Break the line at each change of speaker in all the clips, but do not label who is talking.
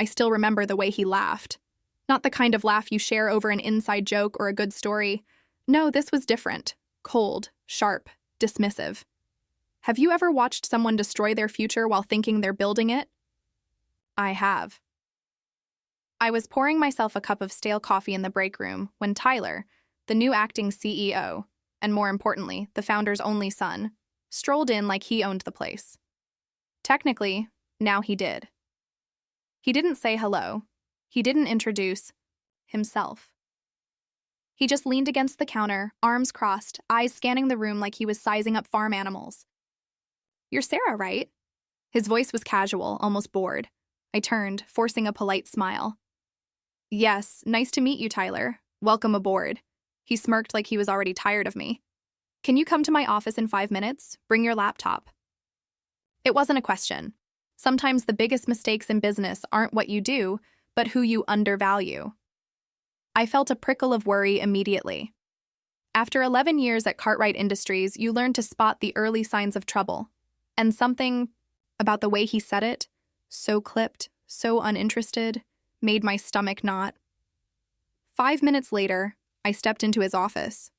I still remember the way he laughed. Not the kind of laugh you share over an inside joke or a good story. No, this was different. Cold, sharp, dismissive. Have you ever watched someone destroy their future while thinking they're building it? I have. I was pouring myself a cup of stale coffee in the break room when Tyler, the new acting CEO, and more importantly, the founder's only son, strolled in like he owned the place. Technically, now he did. He didn't say hello. He didn't introduce himself. He just leaned against the counter, arms crossed, eyes scanning the room like he was sizing up farm animals. "You're Sarah, right?" His voice was casual, almost bored. I turned, forcing a polite smile. "Yes, nice to meet you, Tyler. Welcome aboard." He smirked like he was already tired of me. "Can you come to my office in 5 minutes? Bring your laptop." It wasn't a question. Sometimes the biggest mistakes in business aren't what you do, but who you undervalue. I felt a prickle of worry immediately. After 11 years at Cartwright Industries, you learn to spot the early signs of trouble. And something about the way he said it, so clipped, so uninterested, made my stomach knot. 5 minutes later, I stepped into his office.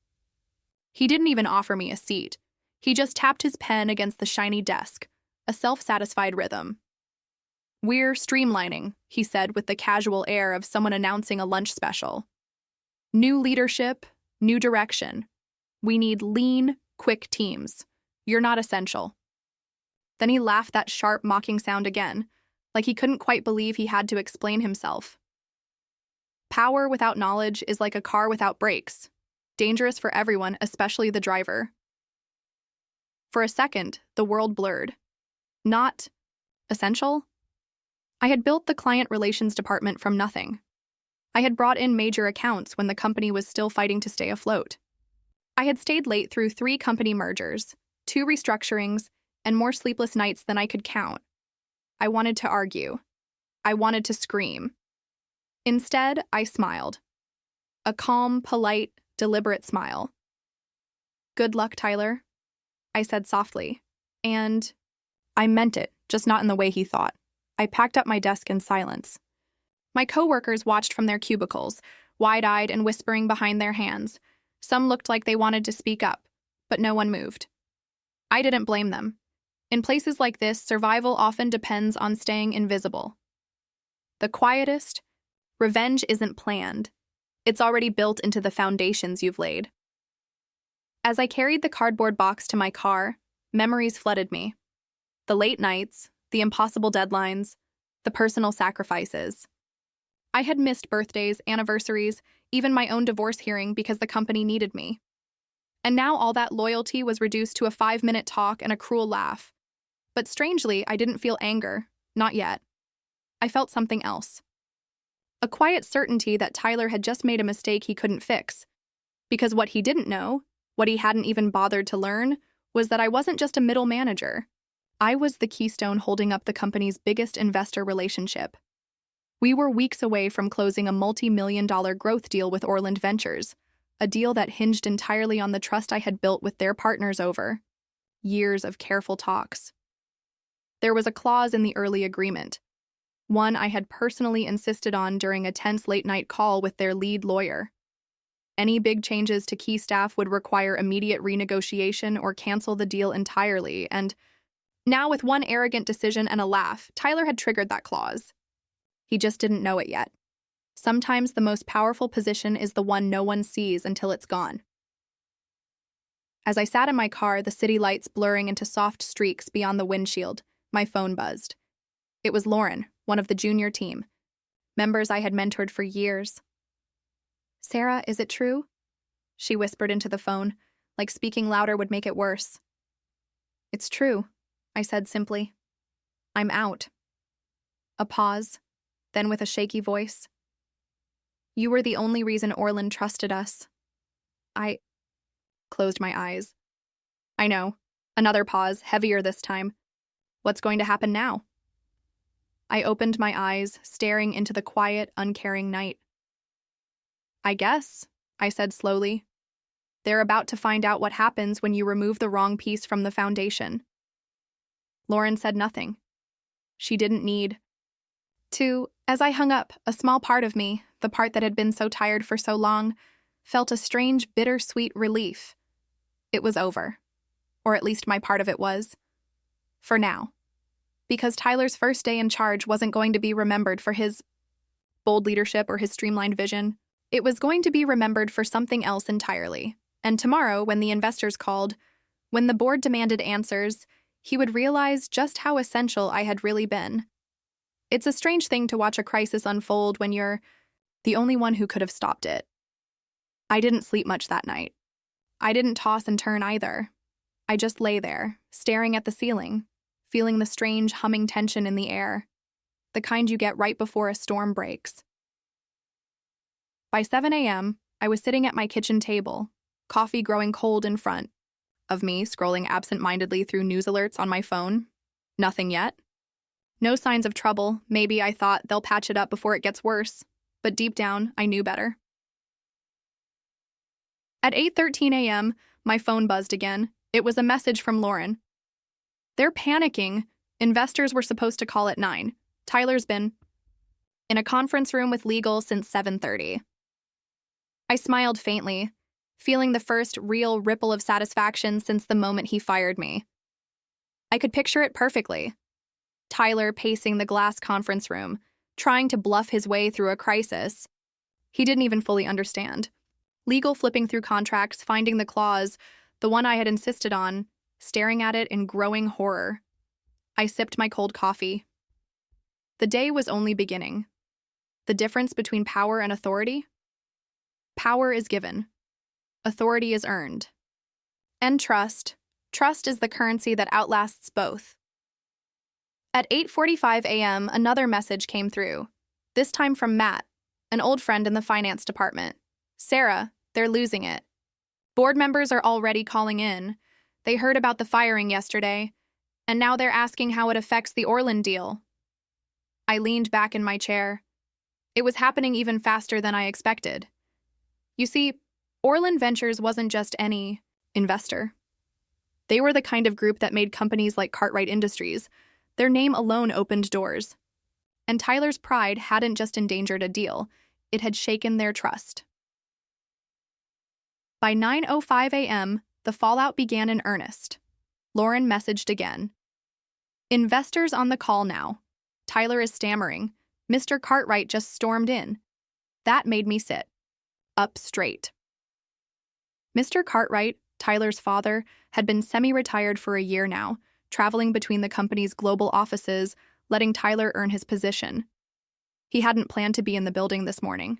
He didn't even offer me a seat. He just tapped his pen against the shiny desk, a self-satisfied rhythm. "We're streamlining," he said with the casual air of someone announcing a lunch special. "New leadership, new direction. We need lean, quick teams. You're not essential." Then he laughed that sharp, mocking sound again, like he couldn't quite believe he had to explain himself. "Power without knowledge is like a car without brakes. Dangerous for everyone, especially the driver." For a second, the world blurred. Not essential? I had built the client relations department from nothing. I had brought in major accounts when the company was still fighting to stay afloat. I had stayed late through 3 company mergers, 2 restructurings, and more sleepless nights than I could count. I wanted to argue. I wanted to scream. Instead, I smiled. A calm, polite, deliberate smile. "Good luck, Tyler," I said softly. And I meant it, just not in the way he thought. I packed up my desk in silence. My coworkers watched from their cubicles, wide-eyed and whispering behind their hands. Some looked like they wanted to speak up, but no one moved. I didn't blame them. In places like this, survival often depends on staying invisible. The quietest, revenge isn't planned. It's already built into the foundations you've laid. As I carried the cardboard box to my car, memories flooded me. The late nights, the impossible deadlines, the personal sacrifices. I had missed birthdays, anniversaries, even my own divorce hearing because the company needed me. And now all that loyalty was reduced to a 5-minute talk and a cruel laugh. But strangely, I didn't feel anger, not yet. I felt something else. A quiet certainty that Tyler had just made a mistake he couldn't fix. Because what he didn't know, what he hadn't even bothered to learn, was that I wasn't just a middle manager. I was the keystone holding up the company's biggest investor relationship. We were weeks away from closing a multi-million-dollar growth deal with Orland Ventures, a deal that hinged entirely on the trust I had built with their partners over years of careful talks. There was a clause in the early agreement, one I had personally insisted on during a tense late-night call with their lead lawyer. Any big changes to key staff would require immediate renegotiation or cancel the deal entirely, and now, with one arrogant decision and a laugh, Tyler had triggered that clause. He just didn't know it yet. Sometimes the most powerful position is the one no one sees until it's gone. As I sat in my car, the city lights blurring into soft streaks beyond the windshield, my phone buzzed. It was Lauren, one of the junior team, members I had mentored for years. "Sarah, is it true?" She whispered into the phone, like speaking louder would make it worse. "It's true," I said simply. "I'm out." A pause, then with a shaky voice. "You were the only reason Orland trusted us." I closed my eyes. I know. Another pause, heavier this time. What's going to happen now? I opened my eyes, staring into the quiet, uncaring night. "I guess," I said slowly. "They're about to find out what happens when you remove the wrong piece from the foundation." Lauren said nothing. She didn't need to. As I hung up, a small part of me, the part that had been so tired for so long, felt a strange, bittersweet relief. It was over. Or at least my part of it was. For now. Because Tyler's first day in charge wasn't going to be remembered for his bold leadership or his streamlined vision. It was going to be remembered for something else entirely. And tomorrow, when the investors called, when the board demanded answers, he would realize just how essential I had really been. It's a strange thing to watch a crisis unfold when you're the only one who could have stopped it. I didn't sleep much that night. I didn't toss and turn either. I just lay there, staring at the ceiling, feeling the strange humming tension in the air, the kind you get right before a storm breaks. By 7 a.m., I was sitting at my kitchen table, coffee growing cold in front of me, scrolling absent-mindedly through news alerts on my phone. Nothing yet. No signs of trouble. Maybe I thought they'll patch it up before it gets worse, but deep down, I knew better. At 8:13 a.m., my phone buzzed again. It was a message from Lauren. They're panicking. Investors were supposed to call at 9. Tyler's been in a conference room with legal since 7:30. I smiled faintly, feeling the first real ripple of satisfaction since the moment he fired me. I could picture it perfectly. Tyler pacing the glass conference room, trying to bluff his way through a crisis he didn't even fully understand. Legal flipping through contracts, finding the clause, the one I had insisted on, staring at it in growing horror. I sipped my cold coffee. The day was only beginning. The difference between power and authority? Power is given. Authority is earned. And trust. Trust is the currency that outlasts both. At 8:45 a.m., another message came through, this time from Matt, an old friend in the finance department. Sarah, they're losing it. Board members are already calling in. They heard about the firing yesterday, and now they're asking how it affects the Orland deal. I leaned back in my chair. It was happening even faster than I expected. You see, Orland Ventures wasn't just any investor. They were the kind of group that made companies like Cartwright Industries. Their name alone opened doors. And Tyler's pride hadn't just endangered a deal, it had shaken their trust. By 9:05 a.m., the fallout began in earnest. Lauren messaged again. Investors on the call now. Tyler is stammering. Mr. Cartwright just stormed in. That made me sit up straight. Mr. Cartwright, Tyler's father, had been semi-retired for a year now, traveling between the company's global offices, letting Tyler earn his position. He hadn't planned to be in the building this morning.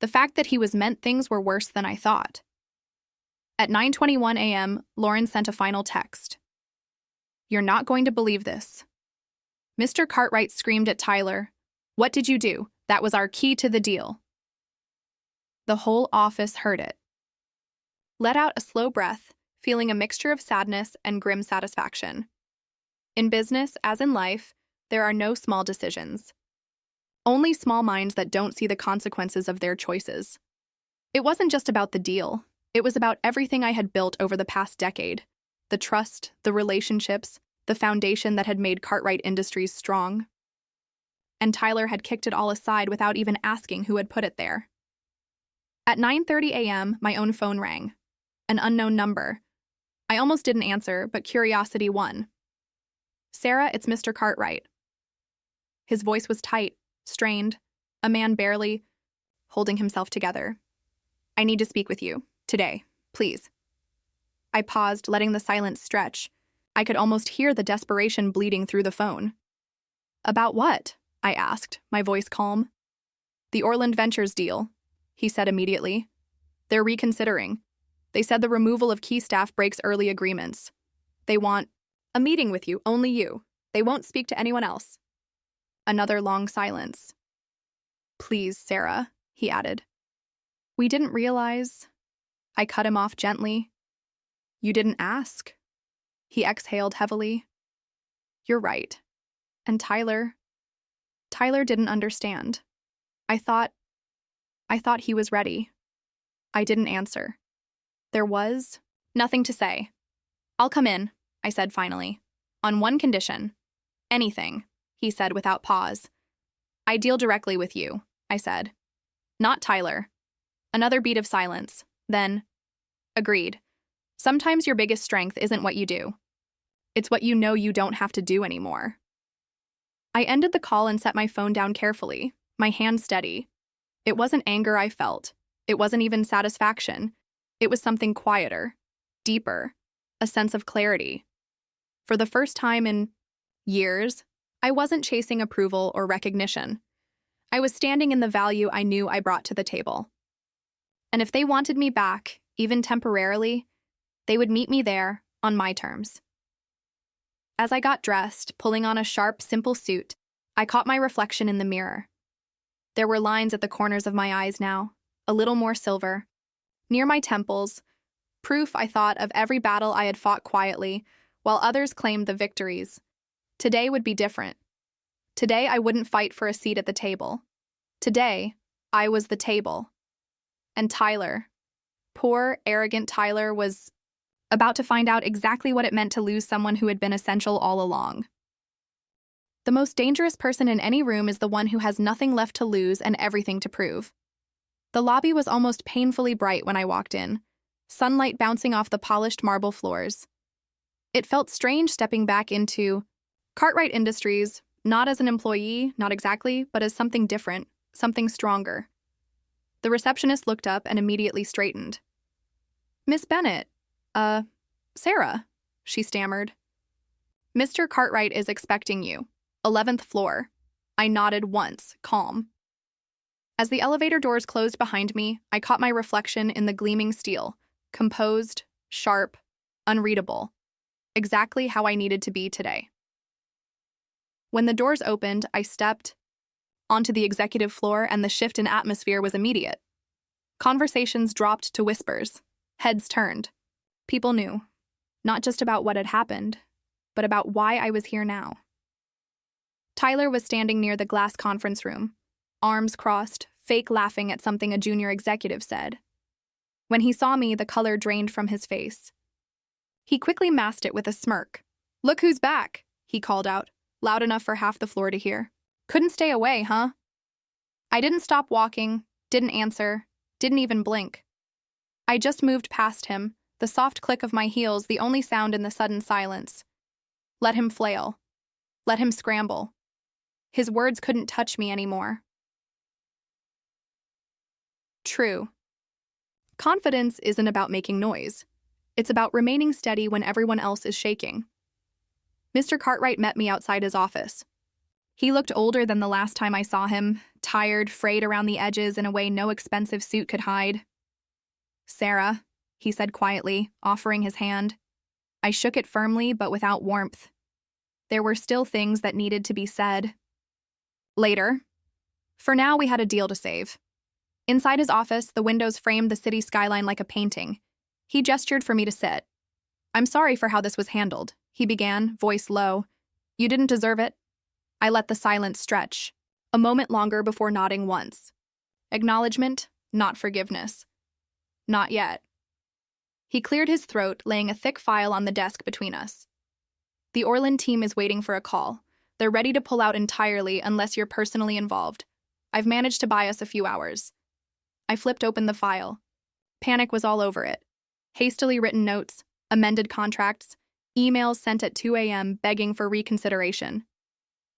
The fact that he was meant things were worse than I thought. At 9:21 a.m., Lauren sent a final text. You're not going to believe this. Mr. Cartwright screamed at Tyler, What did you do? That was our key to the deal. The whole office heard it. Let out a slow breath, feeling a mixture of sadness and grim satisfaction. In business, as in life, there are no small decisions. Only small minds that don't see the consequences of their choices. It wasn't just about the deal. It was about everything I had built over the past decade. The trust, the relationships, the foundation that had made Cartwright Industries strong. And Tyler had kicked it all aside without even asking who had put it there. At 9:30 a.m., my own phone rang. An unknown number. I almost didn't answer, but curiosity won. Sarah, it's Mr. Cartwright. His voice was tight, strained, a man barely holding himself together. I need to speak with you, today, please. I paused, letting the silence stretch. I could almost hear the desperation bleeding through the phone. About what? I asked, my voice calm. The Orland Ventures deal, he said immediately. They're reconsidering. They said the removal of key staff breaks early agreements. They want a meeting with you, only you. They won't speak to anyone else. Another long silence. Please, Sarah, he added. We didn't realize. I cut him off gently. You didn't ask. He exhaled heavily. You're right. And Tyler didn't understand. I thought he was ready. I didn't answer. There was nothing to say. I'll come in, I said finally. On one condition. Anything, he said without pause. I deal directly with you, I said. Not Tyler. Another beat of silence. Then, agreed. Sometimes your biggest strength isn't what you do. It's what you know you don't have to do anymore. I ended the call and set my phone down carefully, my hand steady. It wasn't anger I felt. It wasn't even satisfaction. It was something quieter, deeper, a sense of clarity. For the first time in years, I wasn't chasing approval or recognition. I was standing in the value I knew I brought to the table. And if they wanted me back, even temporarily, they would meet me there on my terms. As I got dressed, pulling on a sharp, simple suit, I caught my reflection in the mirror. There were lines at the corners of my eyes now, a little more silver. Near my temples, proof, I thought, of every battle I had fought quietly, while others claimed the victories. Today would be different. Today I wouldn't fight for a seat at the table. Today, I was the table. And Tyler, poor, arrogant Tyler, was about to find out exactly what it meant to lose someone who had been essential all along. The most dangerous person in any room is the one who has nothing left to lose and everything to prove. The lobby was almost painfully bright when I walked in, sunlight bouncing off the polished marble floors. It felt strange stepping back into Cartwright Industries, not as an employee, not exactly, but as something different, something stronger. The receptionist looked up and immediately straightened. "Miss Bennett, Sarah," she stammered. "Mr. Cartwright is expecting you. 11th floor." I nodded once, calm. As the elevator doors closed behind me, I caught my reflection in the gleaming steel, composed, sharp, unreadable. Exactly how I needed to be today. When the doors opened, I stepped onto the executive floor and the shift in atmosphere was immediate. Conversations dropped to whispers. Heads turned. People knew, not just about what had happened, but about why I was here now. Tyler was standing near the glass conference room, arms crossed, fake laughing at something a junior executive said. When he saw me, the color drained from his face. He quickly masked it with a smirk. "Look who's back," he called out, loud enough for half the floor to hear. "Couldn't stay away, huh?" I didn't stop walking, didn't answer, didn't even blink. I just moved past him, the soft click of my heels the only sound in the sudden silence. Let him flail. Let him scramble. His words couldn't touch me anymore. True. Confidence isn't about making noise. It's about remaining steady when everyone else is shaking. Mr. Cartwright met me outside his office. He looked older than the last time I saw him, tired, frayed around the edges in a way no expensive suit could hide. "Sarah," he said quietly, offering his hand. I shook it firmly, but without warmth. There were still things that needed to be said. Later. For now, we had a deal to save. Inside his office, the windows framed the city skyline like a painting. He gestured for me to sit. "I'm sorry for how this was handled," he began, voice low. "You didn't deserve it." I let the silence stretch, a moment longer before nodding once. Acknowledgement, not forgiveness. Not yet. He cleared his throat, laying a thick file on the desk between us. "The Orland team is waiting for a call. They're ready to pull out entirely unless you're personally involved. I've managed to buy us a few hours." I flipped open the file. Panic was all over it. Hastily written notes, amended contracts, emails sent at 2 a.m. begging for reconsideration.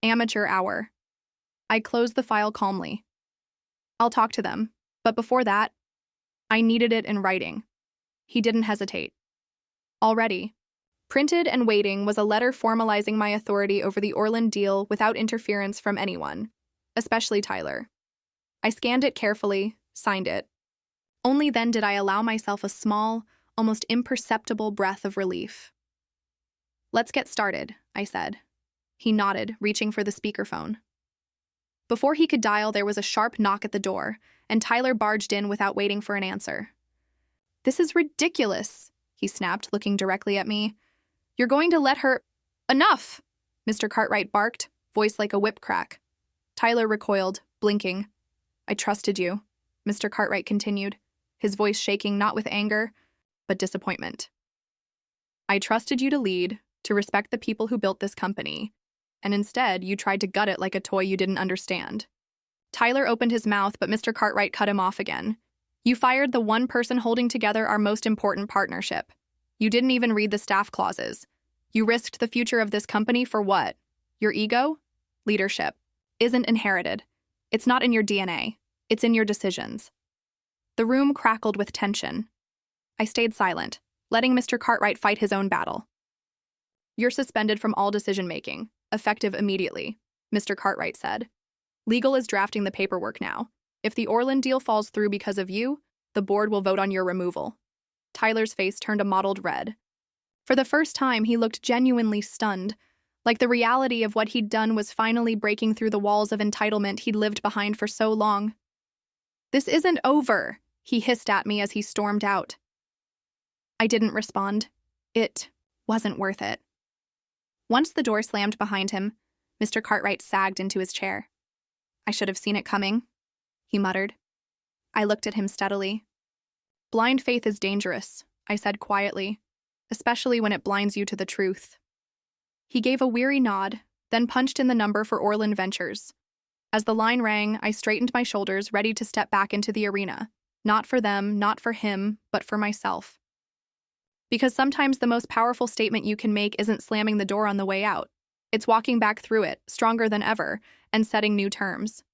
Amateur hour. I closed the file calmly. I'll talk to them, but before that, I needed it in writing. He didn't hesitate. Already, printed and waiting was a letter formalizing my authority over the Orland deal without interference from anyone, especially Tyler. I scanned it carefully, signed it. Only then did I allow myself a small, almost imperceptible breath of relief. "Let's get started," I said. He nodded, reaching for the speakerphone. Before he could dial, there was a sharp knock at the door, and Tyler barged in without waiting for an answer. "This is ridiculous," he snapped, looking directly at me. "You're going to let her—" "Enough!" Mr. Cartwright barked, voice like a whip crack. Tyler recoiled, blinking. "I trusted you," Mr. Cartwright continued, his voice shaking not with anger, but disappointment. "I trusted you to lead, to respect the people who built this company, and instead you tried to gut it like a toy you didn't understand. Tyler opened his mouth, but Mr. Cartwright cut him off again. You fired the one person holding together our most important partnership. You didn't even read the staff clauses. You risked the future of this company for what? Your ego? Leadership isn't inherited. It's not in your DNA. It's in your decisions. The room crackled with tension. I stayed silent, letting Mr. Cartwright fight his own battle. You're suspended from all decision-making, effective immediately, Mr. Cartwright said. Legal is drafting the paperwork now. If the Orland deal falls through because of you, the board will vote on your removal. Tyler's face turned a mottled red. For the first time, he looked genuinely stunned, like the reality of what he'd done was finally breaking through the walls of entitlement he'd lived behind for so long. This isn't over, he hissed at me as he stormed out. I didn't respond. It wasn't worth it. Once the door slammed behind him, Mr. Cartwright sagged into his chair. I should have seen it coming, he muttered. I looked at him steadily. Blind faith is dangerous, I said quietly, especially when it blinds you to the truth. He gave a weary nod, then punched in the number for Orland Ventures. As the line rang, I straightened my shoulders, ready to step back into the arena. Not for them, not for him, but for myself. Because sometimes the most powerful statement you can make isn't slamming the door on the way out. It's walking back through it, stronger than ever, and setting new terms.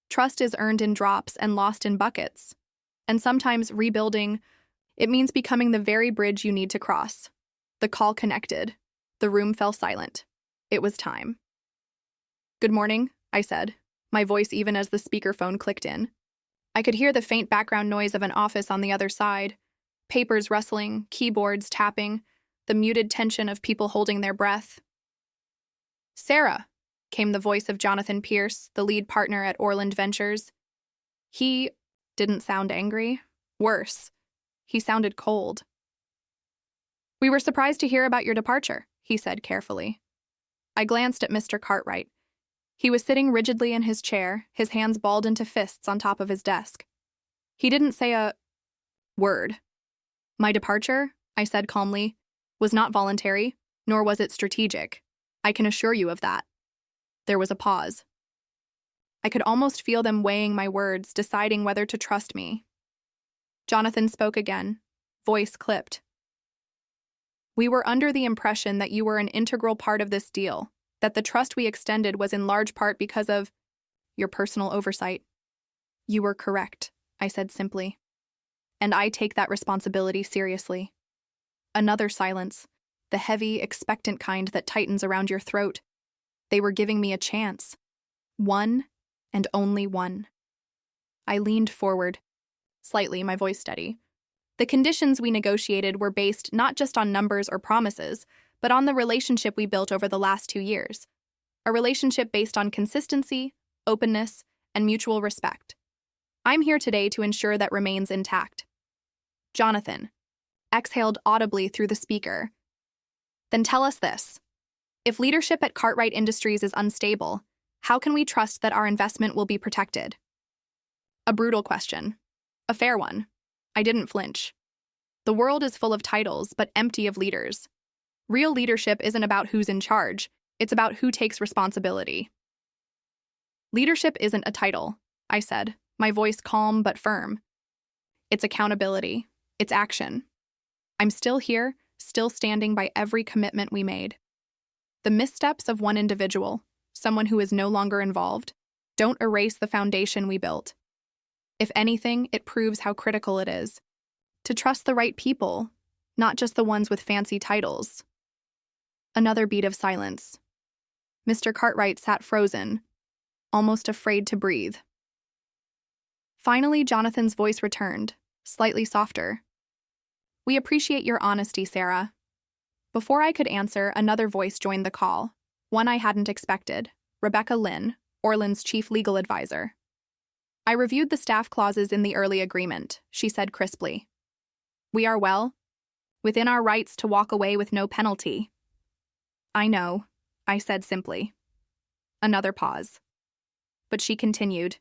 Trust is earned in drops and lost in buckets. And sometimes rebuilding, it means becoming the very bridge you need to cross. The call connected. The room fell silent. It was time. Good morning, I said, my voice even as the speakerphone clicked in. I could hear the faint background noise of an office on the other side, papers rustling, keyboards tapping, the muted tension of people holding their breath. Sarah, came the voice of Jonathan Pierce, the lead partner at Orland Ventures. He didn't sound angry. Worse, he sounded cold. We were surprised to hear about your departure, he said carefully. I glanced at Mr. Cartwright. He was sitting rigidly in his chair, his hands balled into fists on top of his desk. He didn't say a word. My departure, I said calmly, was not voluntary, nor was it strategic. I can assure you of that. There was a pause. I could almost feel them weighing my words, deciding whether to trust me. Jonathan spoke again, voice clipped. We were under the impression that you were an integral part of this deal, that the trust we extended was in large part because of your personal oversight. You were correct, I said simply. And I take that responsibility seriously. Another silence, the heavy, expectant kind that tightens around your throat. They were giving me a chance. One, and only one. I leaned forward, slightly, my voice steady. The conditions we negotiated were based not just on numbers or promises, but on the relationship we built over the last 2 years. A relationship based on consistency, openness, and mutual respect. I'm here today to ensure that remains intact. Jonathan exhaled audibly through the speaker. Then tell us this. If leadership at Cartwright Industries is unstable, how can we trust that our investment will be protected? A brutal question. A fair one. I didn't flinch. The world is full of titles, but empty of leaders. Real leadership isn't about who's in charge, it's about who takes responsibility. Leadership isn't a title, I said, my voice calm but firm. It's accountability. It's action. I'm still here, still standing by every commitment we made. The missteps of one individual, someone who is no longer involved, don't erase the foundation we built. If anything, it proves how critical it is to trust the right people, not just the ones with fancy titles. Another beat of silence. Mr. Cartwright sat frozen, almost afraid to breathe. Finally, Jonathan's voice returned, slightly softer. We appreciate your honesty, Sarah. Before I could answer, another voice joined the call, one I hadn't expected, Rebecca Lynn, Orland's chief legal advisor. I reviewed the staff clauses in the early agreement, she said crisply. We are within our rights to walk away with no penalty. I know, I said simply. Another pause. But she continued.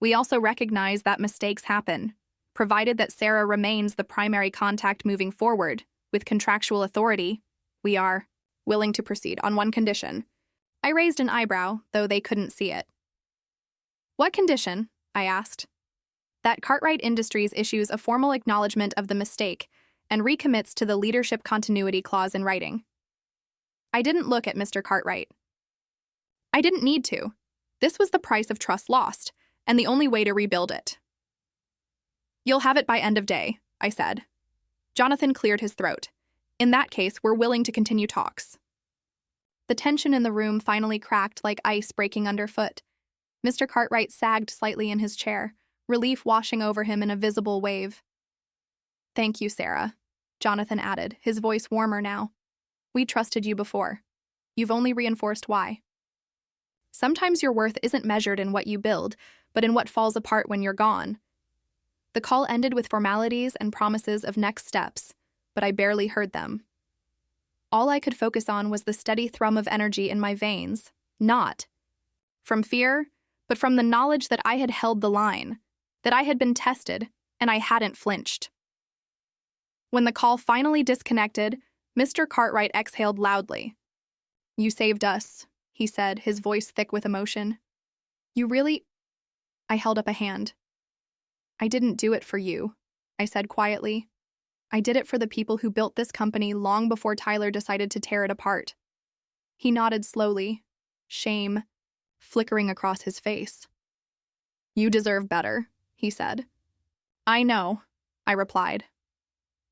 We also recognize that mistakes happen, provided that Sarah remains the primary contact moving forward, with contractual authority. We are willing to proceed on one condition. I raised an eyebrow, though they couldn't see it. What condition? I asked. That Cartwright Industries issues a formal acknowledgement of the mistake and recommits to the leadership continuity clause in writing. I didn't look at Mr. Cartwright. I didn't need to. This was the price of trust lost, and the only way to rebuild it. You'll have it by end of day, I said. Jonathan cleared his throat. In that case, we're willing to continue talks. The tension in the room finally cracked like ice breaking underfoot. Mr. Cartwright sagged slightly in his chair, relief washing over him in a visible wave. Thank you, Sarah, Jonathan added, his voice warmer now. We trusted you before. You've only reinforced why. Sometimes your worth isn't measured in what you build, but in what falls apart when you're gone. The call ended with formalities and promises of next steps, but I barely heard them. All I could focus on was the steady thrum of energy in my veins, not from fear, but from the knowledge that I had held the line, that I had been tested, and I hadn't flinched. When the call finally disconnected, Mr. Cartwright exhaled loudly. You saved us, he said, his voice thick with emotion. You really? I held up a hand. I didn't do it for you, I said quietly. I did it for the people who built this company long before Tyler decided to tear it apart. He nodded slowly, shame flickering across his face. You deserve better, he said. I know, I replied.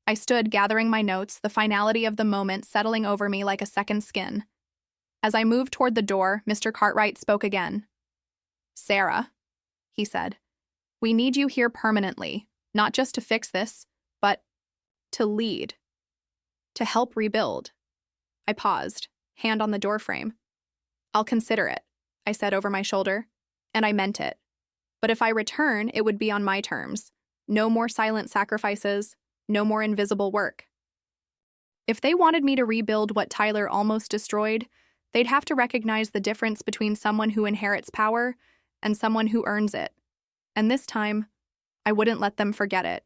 I stood gathering my notes, the finality of the moment settling over me like a second skin. As I moved toward the door, Mr. Cartwright spoke again. Sarah, he said, we need you here permanently, not just to fix this, but to lead, to help rebuild. I paused, hand on the doorframe. I'll consider it, I said over my shoulder, and I meant it. But if I return, it would be on my terms. No more silent sacrifices, no more invisible work. If they wanted me to rebuild what Tyler almost destroyed, they'd have to recognize the difference between someone who inherits power and someone who earns it. And this time, I wouldn't let them forget it.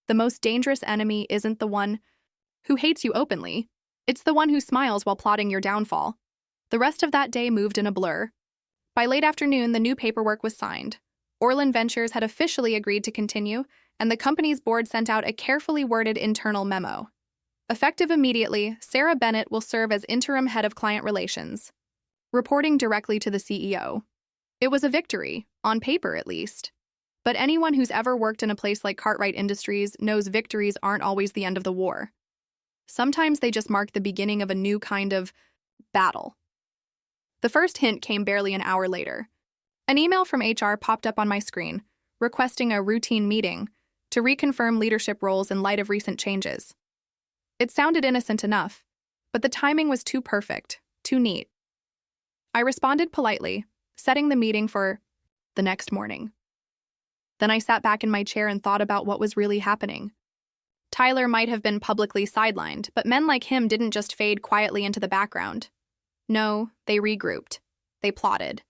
The most dangerous enemy isn't the one who hates you openly. It's the one who smiles while plotting your downfall. The rest of that day moved in a blur. By late afternoon, the new paperwork was signed. Orland Ventures had officially agreed to continue, and the company's board sent out a carefully worded internal memo. Effective immediately, Sarah Bennett will serve as interim head of client relations, reporting directly to the CEO. It was a victory, on paper at least. But anyone who's ever worked in a place like Cartwright Industries knows victories aren't always the end of the war. Sometimes they just mark the beginning of a new kind of battle. The first hint came barely an hour later. An email from HR popped up on my screen, requesting a routine meeting to reconfirm leadership roles in light of recent changes. It sounded innocent enough, but the timing was too perfect, too neat. I responded politely, setting the meeting for the next morning. Then I sat back in my chair and thought about what was really happening. Tyler might have been publicly sidelined, but men like him didn't just fade quietly into the background. No, they regrouped. They plotted.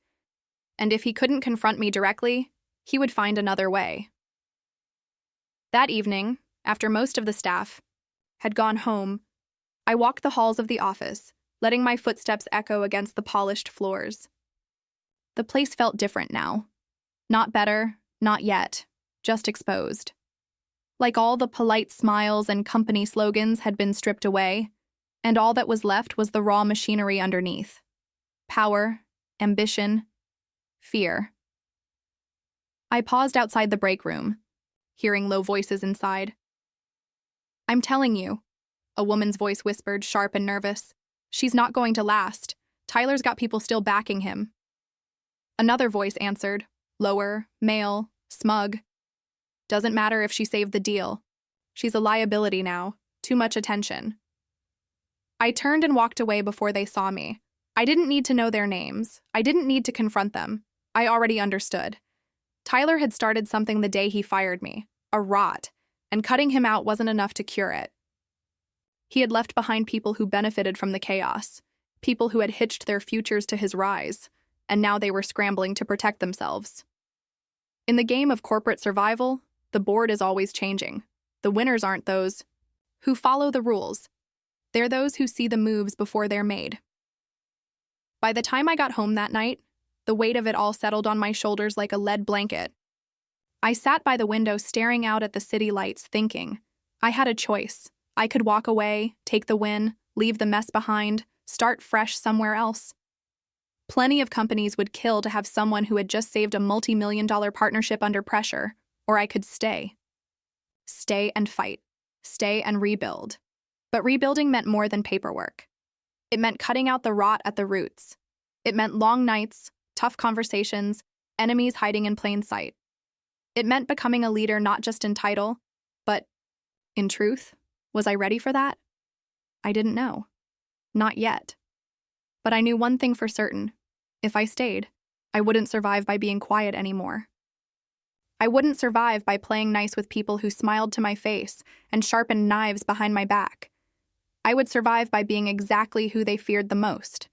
And if he couldn't confront me directly, he would find another way. That evening, after most of the staff had gone home, I walked the halls of the office, letting my footsteps echo against the polished floors. The place felt different now. Not better, not yet, just exposed. Like all the polite smiles and company slogans had been stripped away, and all that was left was the raw machinery underneath. Power, ambition, fear. I paused outside the break room, hearing low voices inside. I'm telling you, a woman's voice whispered, sharp and nervous. She's not going to last. Tyler's got people still backing him. Another voice answered, lower, male, smug. Doesn't matter if she saved the deal. She's a liability now. Too much attention. I turned and walked away before they saw me. I didn't need to know their names. I didn't need to confront them. I already understood. Tyler had started something the day he fired me, a rot, and cutting him out wasn't enough to cure it. He had left behind people who benefited from the chaos, people who had hitched their futures to his rise, and now they were scrambling to protect themselves. In the game of corporate survival, the board is always changing. The winners aren't those who follow the rules. They're those who see the moves before they're made. By the time I got home that night, The weight of it all settled on my shoulders like a lead blanket. I sat by the window staring out at the city lights, thinking. I had a choice. I could walk away, take the win, leave the mess behind, start fresh somewhere else. Plenty of companies would kill to have someone who had just saved a multi-million-dollar partnership under pressure, or I could stay. Stay and fight. Stay and rebuild. But rebuilding meant more than paperwork. It meant cutting out the rot at the roots. It meant long nights, tough conversations, enemies hiding in plain sight. It meant becoming a leader not just in title, but in truth. Was I ready for that? I didn't know. Not yet. But I knew one thing for certain. If I stayed, I wouldn't survive by being quiet anymore. I wouldn't survive by playing nice with people who smiled to my face and sharpened knives behind my back. I would survive by being exactly who they feared the most.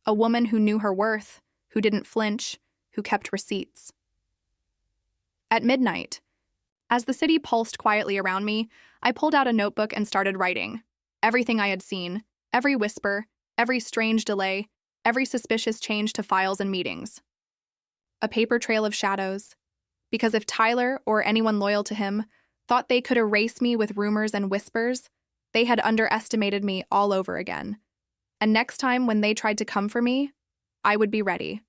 A woman who knew her worth, who didn't flinch, who kept receipts. At midnight, as the city pulsed quietly around me, I pulled out a notebook and started writing. Everything I had seen, every whisper, every strange delay, every suspicious change to files and meetings. A paper trail of shadows. Because if Tyler, or anyone loyal to him, thought they could erase me with rumors and whispers, they had underestimated me all over again. And next time when they tried to come for me, I would be ready.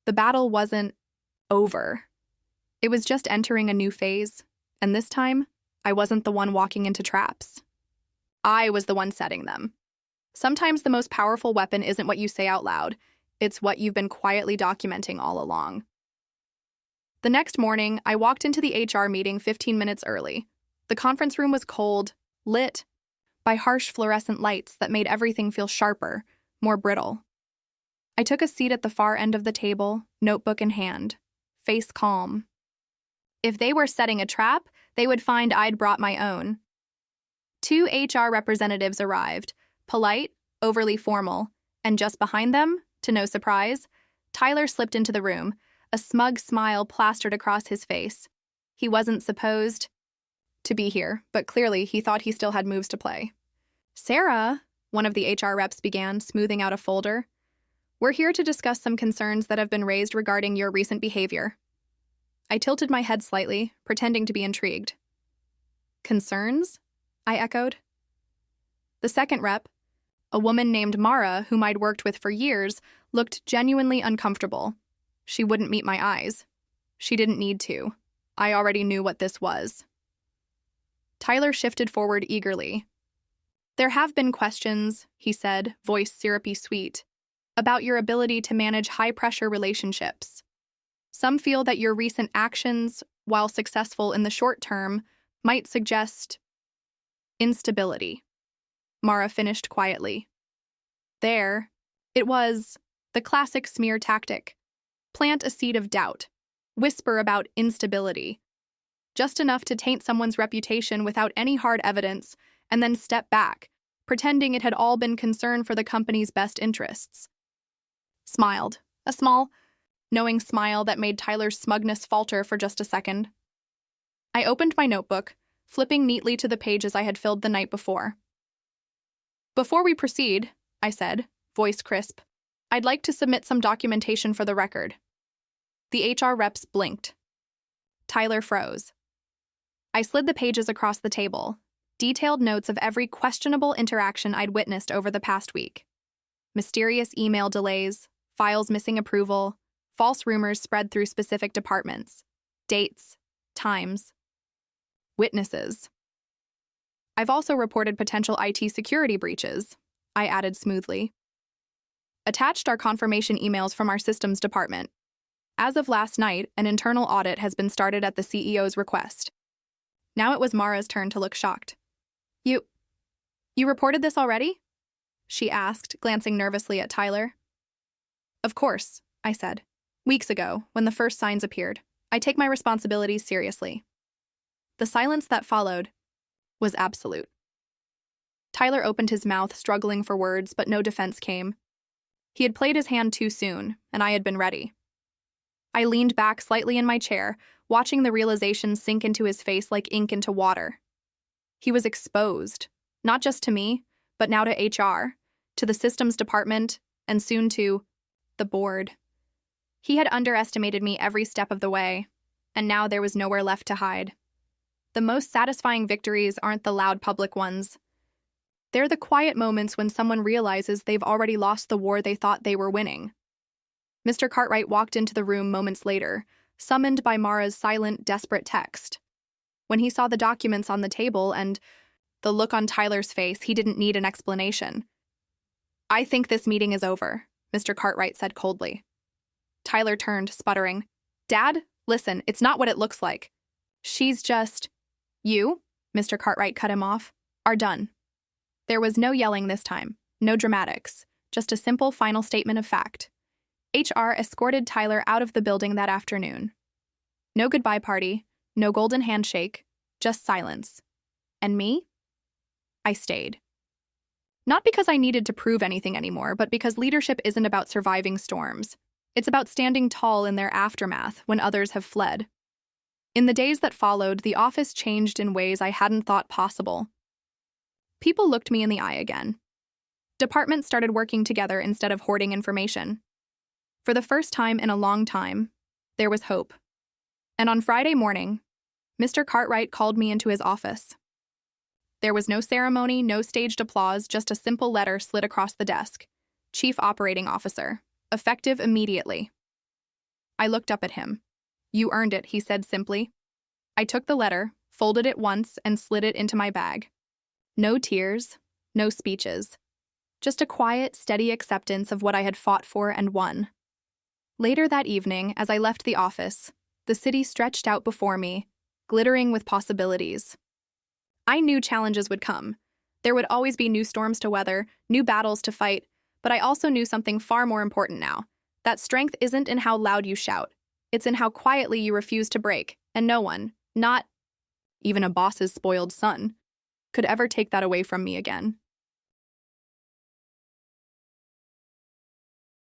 The battle wasn't over. It was just entering a new phase, and this time, I wasn't the one walking into traps. I was the one setting them. Sometimes the most powerful weapon isn't what you say out loud, it's what you've been quietly documenting all along. The next morning, I walked into the HR meeting 15 minutes early. The conference room was cold, lit by harsh fluorescent lights that made everything feel sharper, more brittle. I took a seat at the far end of the table, notebook in hand, face calm. If they were setting a trap, they would find I'd brought my own. 2 HR representatives arrived, polite, overly formal, and just behind them, to no surprise, Tyler slipped into the room, a smug smile plastered across his face. He wasn't supposed to be here, but clearly he thought he still had moves to play. Sarah, one of the HR reps began, smoothing out a folder. We're here to discuss some concerns that have been raised regarding your recent behavior. I tilted my head slightly, pretending to be intrigued. Concerns? I echoed. The second rep, a woman named Mara, whom I'd worked with for years, looked genuinely uncomfortable. She wouldn't meet my eyes. She didn't need to. I already knew what this was. Tyler shifted forward eagerly. There have been questions, he said, voice syrupy sweet, about your ability to manage high-pressure relationships. Some feel that your recent actions, while successful in the short term, might suggest instability. Mara finished quietly. There, it was, the classic smear tactic. Plant a seed of doubt. Whisper about instability. Just enough to taint someone's reputation without any hard evidence, and then step back, pretending it had all been concern for the company's best interests. Smiled. A small, knowing smile that made Tyler's smugness falter for just a second. I opened my notebook, flipping neatly to the pages I had filled the night before. Before we proceed, I said, voice crisp, I'd like to submit some documentation for the record. The HR reps blinked. Tyler froze. I slid the pages across the table, detailed notes of every questionable interaction I'd witnessed over the past week. Mysterious email delays, files missing approval, false rumors spread through specific departments, dates, times, witnesses. I've also reported potential IT security breaches, I added smoothly. Attached are confirmation emails from our systems department. As of last night, an internal audit has been started at the CEO's request. Now it was Mara's turn to look shocked. You reported this already? She asked, glancing nervously at Tyler. Of course, I said. Weeks ago, when the first signs appeared. I take my responsibilities seriously. The silence that followed was absolute. Tyler opened his mouth, struggling for words, but no defense came. He had played his hand too soon, and I had been ready. I leaned back slightly in my chair, watching the realization sink into his face like ink into water. He was exposed, not just to me, but now to HR, to the systems department, and soon to the board. He had underestimated me every step of the way, and now there was nowhere left to hide. The most satisfying victories aren't the loud public ones. They're the quiet moments when someone realizes they've already lost the war they thought they were winning. Mr. Cartwright walked into the room moments later, summoned by Mara's silent, desperate text. When he saw the documents on the table and the look on Tyler's face, he didn't need an explanation. "I think this meeting is over," Mr. Cartwright said coldly. Tyler turned, sputtering. "Dad, listen, it's not what it looks like. She's just—" "You," Mr. Cartwright cut him off, "are done." There was no yelling this time, no dramatics, just a simple final statement of fact. HR escorted Tyler out of the building that afternoon. No goodbye party, no golden handshake, just silence. And me? I stayed. Not because I needed to prove anything anymore, but because leadership isn't about surviving storms. It's about standing tall in their aftermath when others have fled. In the days that followed, the office changed in ways I hadn't thought possible. People looked me in the eye again. Departments started working together instead of hoarding information. For the first time in a long time, there was hope. And on Friday morning, Mr. Cartwright called me into his office. There was no ceremony, no staged applause, just a simple letter slid across the desk. Chief Operating Officer. Effective immediately. I looked up at him. "You earned it," he said simply. I took the letter, folded it once, and slid it into my bag. No tears, no speeches. Just a quiet, steady acceptance of what I had fought for and won. Later that evening, as I left the office, the city stretched out before me, glittering with possibilities. I knew challenges would come. There would always be new storms to weather, new battles to fight, but I also knew something far more important now. That strength isn't in how loud you shout. It's in how quietly you refuse to break, and no one, not even a boss's spoiled son, could ever take that away from me again.